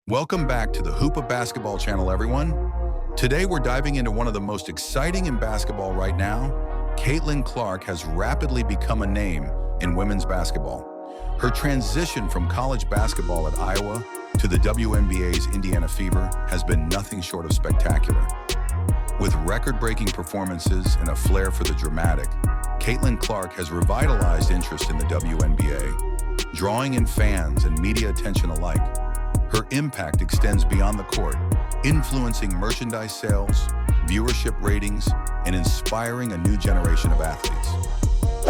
Welcome back to the Hoop of Basketball channel, everyone. Today we're diving into one of the most exciting in basketball right now. Caitlyn Clark has rapidly become a name in women's basketball. Her transition from college basketball at Iowa to the WNBA's Indiana Fever has been nothing short of spectacular. With record-breaking performances and a flair for the dramatic, Caitlyn Clark has revitalized interest in the WNBA, drawing in fans and media attention alike. Her impact extends beyond the court, influencing merchandise sales, viewership ratings, and inspiring a new generation of athletes.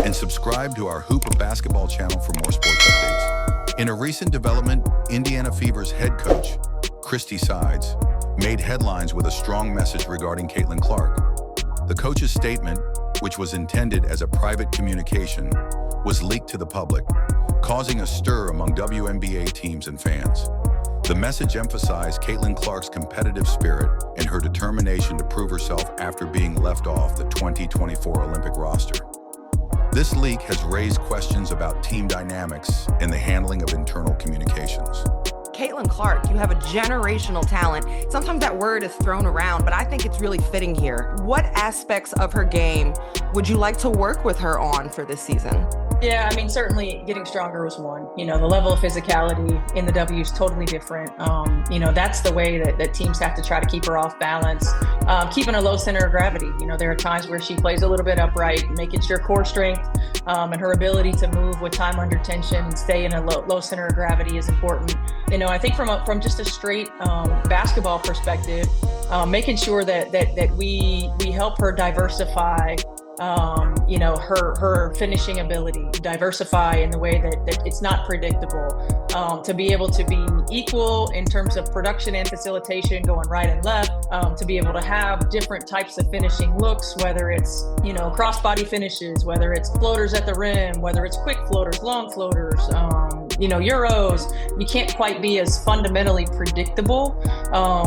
And subscribe to our Hoop of Basketball channel for more sports updates. In a recent development, Indiana Fever's head coach, Christy Sides, made headlines with a strong message regarding Caitlyn Clark. The coach's statement, which was intended as a private communication, was leaked to the public, causing a stir among WNBA teams and fans. The message emphasized Caitlyn Clark's competitive spirit and her determination to prove herself after being left off the 2024 Olympic roster. This leak has raised questions about team dynamics and the handling of internal communications. Caitlyn Clark, you have a generational talent. Sometimes that word is thrown around, but I think it's really fitting here. What aspects of her game would you like to work with her on for this season? Yeah, I mean, certainly getting stronger was one. The level of physicality in the W is totally different. That's the way that teams have to try to keep her off balance, keeping a low center of gravity. There are times where she plays a little bit upright, making sure core strength and her ability to move with time under tension and stay in a low center of gravity is important. I think from just a straight basketball perspective, making sure that we help her diversify her finishing ability, diversify in the way that it's not predictable, to be able to be equal in terms of production and facilitation going right and left, to be able to have different types of finishing looks, whether it's, crossbody finishes, whether it's floaters at the rim, whether it's quick floaters, long floaters, Euros. You can't quite be as fundamentally predictable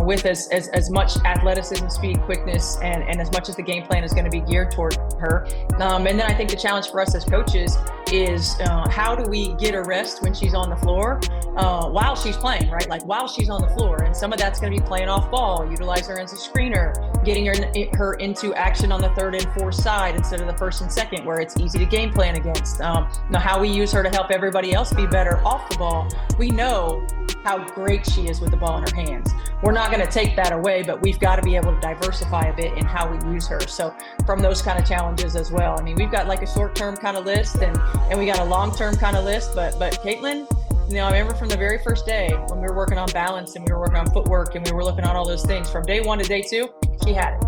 with as much athleticism, speed, quickness, and as much as the game plan is going to be geared toward her. And then I think the challenge for us as coaches is how do we get a rest when she's on the floor while she's playing, right? Like while she's on the floor. And some of that's going to be playing off ball, utilize her as a screener, getting her into action on the third and fourth side instead of the first and second, where it's easy to game plan against. How we use her to help everybody else be better off the ball. We know how great she is with the ball in her hands. We're not going to take that away, but we've got to be able to diversify a bit in how we use her. So from those kind of challenges as well. I mean, we've got like a short-term kind of list and we got a long-term kind of list, but Caitlyn, I remember from the very first day when we were working on balance and we were working on footwork and we were looking at all those things, from day one to day two, she had it.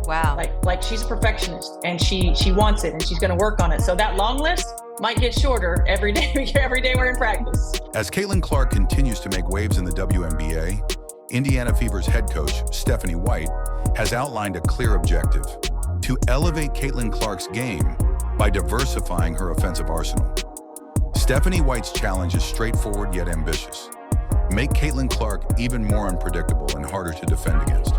Wow. Like she's a perfectionist and she wants it and she's going to work on it. So that long list might get shorter every day we're in practice. As Caitlyn Clark continues to make waves in the WNBA, Indiana Fever's head coach, Stephanie White, has outlined a clear objective: to elevate Caitlyn Clark's game by diversifying her offensive arsenal. Stephanie White's challenge is straightforward yet ambitious. Make Caitlyn Clark even more unpredictable and harder to defend against.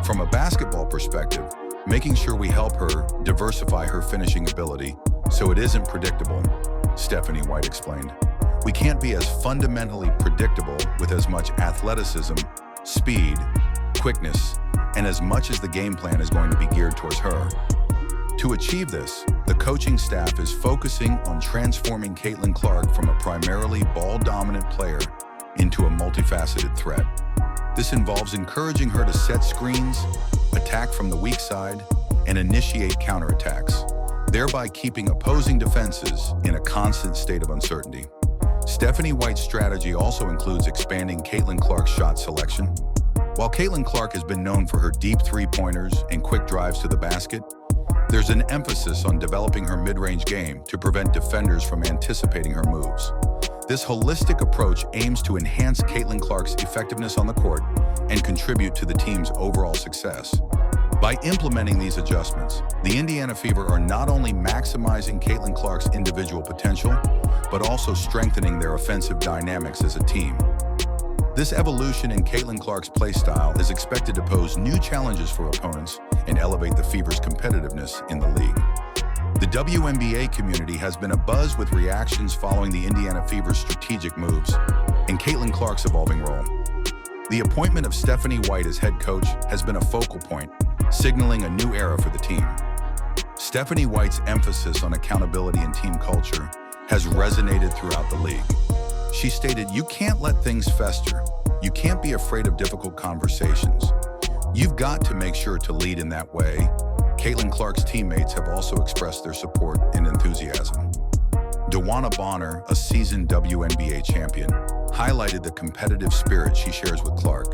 From a basketball perspective, making sure we help her diversify her finishing ability so it isn't predictable, Stephanie White explained. We can't be as fundamentally predictable with as much athleticism, speed, quickness, and as much as the game plan is going to be geared towards her. To achieve this, the coaching staff is focusing on transforming Caitlyn Clark from a primarily ball-dominant player into a multifaceted threat. This involves encouraging her to set screens, attack from the weak side, and initiate counterattacks, thereby keeping opposing defenses in a constant state of uncertainty. Stephanie White's strategy also includes expanding Caitlyn Clark's shot selection. While Caitlyn Clark has been known for her deep three-pointers and quick drives to the basket, there's an emphasis on developing her mid-range game to prevent defenders from anticipating her moves. This holistic approach aims to enhance Caitlyn Clark's effectiveness on the court and contribute to the team's overall success. By implementing these adjustments, the Indiana Fever are not only maximizing Caitlyn Clark's individual potential, but also strengthening their offensive dynamics as a team. This evolution in Caitlyn Clark's play style is expected to pose new challenges for opponents and elevate the Fever's competitiveness in the league. The WNBA community has been abuzz with reactions following the Indiana Fever's strategic moves and Caitlyn Clark's evolving role. The appointment of Stephanie White as head coach has been a focal point, signaling a new era for the team. Stephanie White's emphasis on accountability and team culture has resonated throughout the league. She stated, "You can't let things fester. You can't be afraid of difficult conversations. You've got to make sure to lead in that way." Caitlyn Clark's teammates have also expressed their support and enthusiasm. DeWanna Bonner, a seasoned WNBA champion, highlighted the competitive spirit she shares with Clark,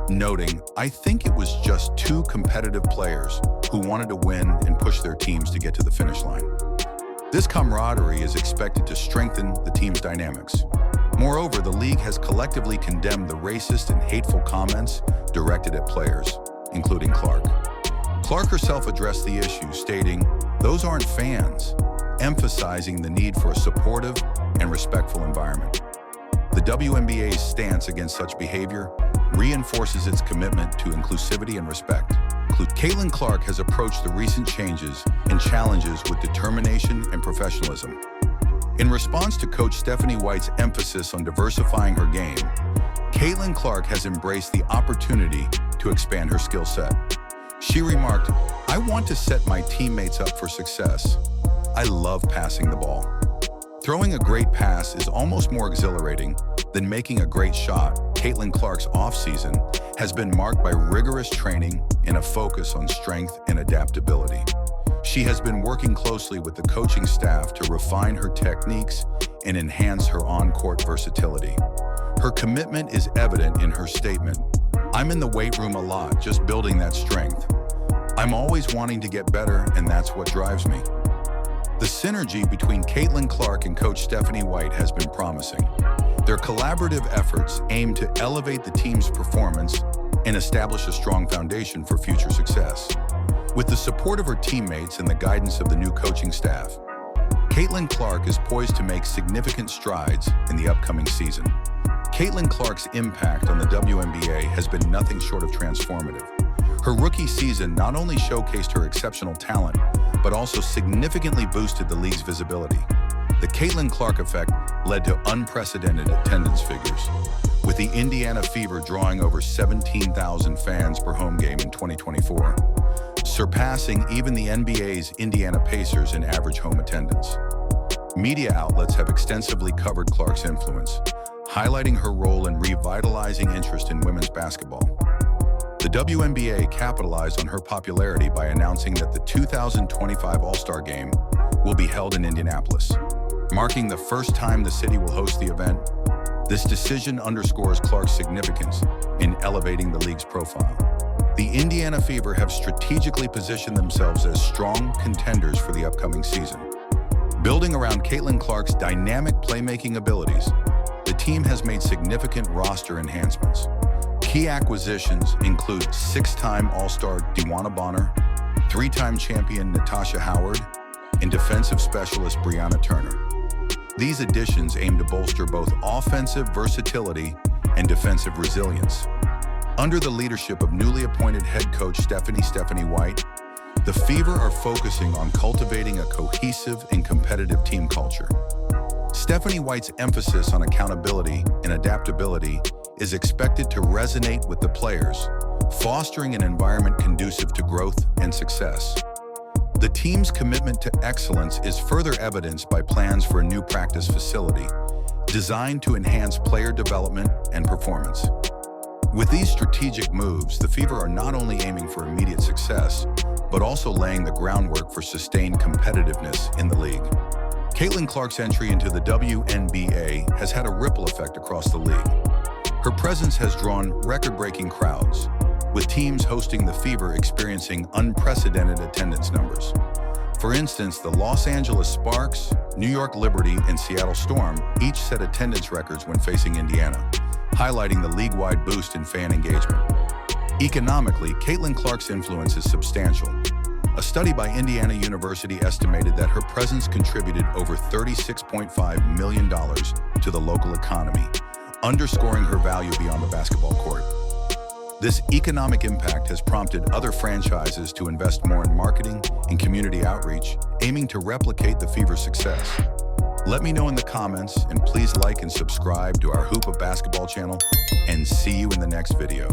noting, "I think it was just two competitive players who wanted to win and push their teams to get to the finish line." This camaraderie is expected to strengthen the team's dynamics. Moreover, the league has collectively condemned the racist and hateful comments directed at players, including Clark. Clark herself addressed the issue, stating, "Those aren't fans," emphasizing the need for a supportive and respectful environment. The WNBA's stance against such behavior reinforces its commitment to inclusivity and respect. Caitlyn Clark has approached the recent changes and challenges with determination and professionalism. In response to Coach Stephanie White's emphasis on diversifying her game, Caitlyn Clark has embraced the opportunity to expand her skill set. She remarked, "I want to set my teammates up for success. I love passing the ball. Throwing a great pass is almost more exhilarating than making a great shot." Caitlyn Clark's offseason has been marked by rigorous training and a focus on strength and adaptability. She has been working closely with the coaching staff to refine her techniques and enhance her on-court versatility. Her commitment is evident in her statement, "I'm in the weight room a lot, just building that strength. I'm always wanting to get better, and that's what drives me." The synergy between Caitlyn Clark and Coach Stephanie White has been promising. Their collaborative efforts aim to elevate the team's performance and establish a strong foundation for future success. With the support of her teammates and the guidance of the new coaching staff, Caitlyn Clark is poised to make significant strides in the upcoming season. Caitlyn Clark's impact on the WNBA has been nothing short of transformative. Her rookie season not only showcased her exceptional talent, but also significantly boosted the league's visibility. The Caitlyn Clark effect led to unprecedented attendance figures, with the Indiana Fever drawing over 17,000 fans per home game in 2024, surpassing even the NBA's Indiana Pacers in average home attendance. Media outlets have extensively covered Clark's influence, highlighting her role in revitalizing interest in women's basketball. The WNBA capitalized on her popularity by announcing that the 2025 All-Star Game will be held in Indianapolis, marking the first time the city will host the event. This decision underscores Clark's significance in elevating the league's profile. The Indiana Fever have strategically positioned themselves as strong contenders for the upcoming season. Building around Caitlyn Clark's dynamic playmaking abilities, the team has made significant roster enhancements. Key acquisitions include six-time All-Star DeWanna Bonner, three-time champion Natasha Howard, and defensive specialist Brianna Turner. These additions aim to bolster both offensive versatility and defensive resilience. Under the leadership of newly appointed head coach Stephanie White, the Fever are focusing on cultivating a cohesive and competitive team culture. Stephanie White's emphasis on accountability and adaptability is expected to resonate with the players, fostering an environment conducive to growth and success. The team's commitment to excellence is further evidenced by plans for a new practice facility designed to enhance player development and performance. With these strategic moves, the Fever are not only aiming for immediate success, but also laying the groundwork for sustained competitiveness in the league. Caitlyn Clark's entry into the WNBA has had a ripple effect across the league. Her presence has drawn record-breaking crowds, with teams hosting the Fever experiencing unprecedented attendance numbers. For instance, the Los Angeles Sparks, New York Liberty, and Seattle Storm each set attendance records when facing Indiana, highlighting the league-wide boost in fan engagement. Economically, Caitlyn Clark's influence is substantial. A study by Indiana University estimated that her presence contributed over $36.5 million to the local economy, underscoring her value beyond the basketball court. This economic impact has prompted other franchises to invest more in marketing and community outreach, aiming to replicate the Fever's success. Let me know in the comments, and please like and subscribe to our Hoop of Basketball channel, and see you in the next video.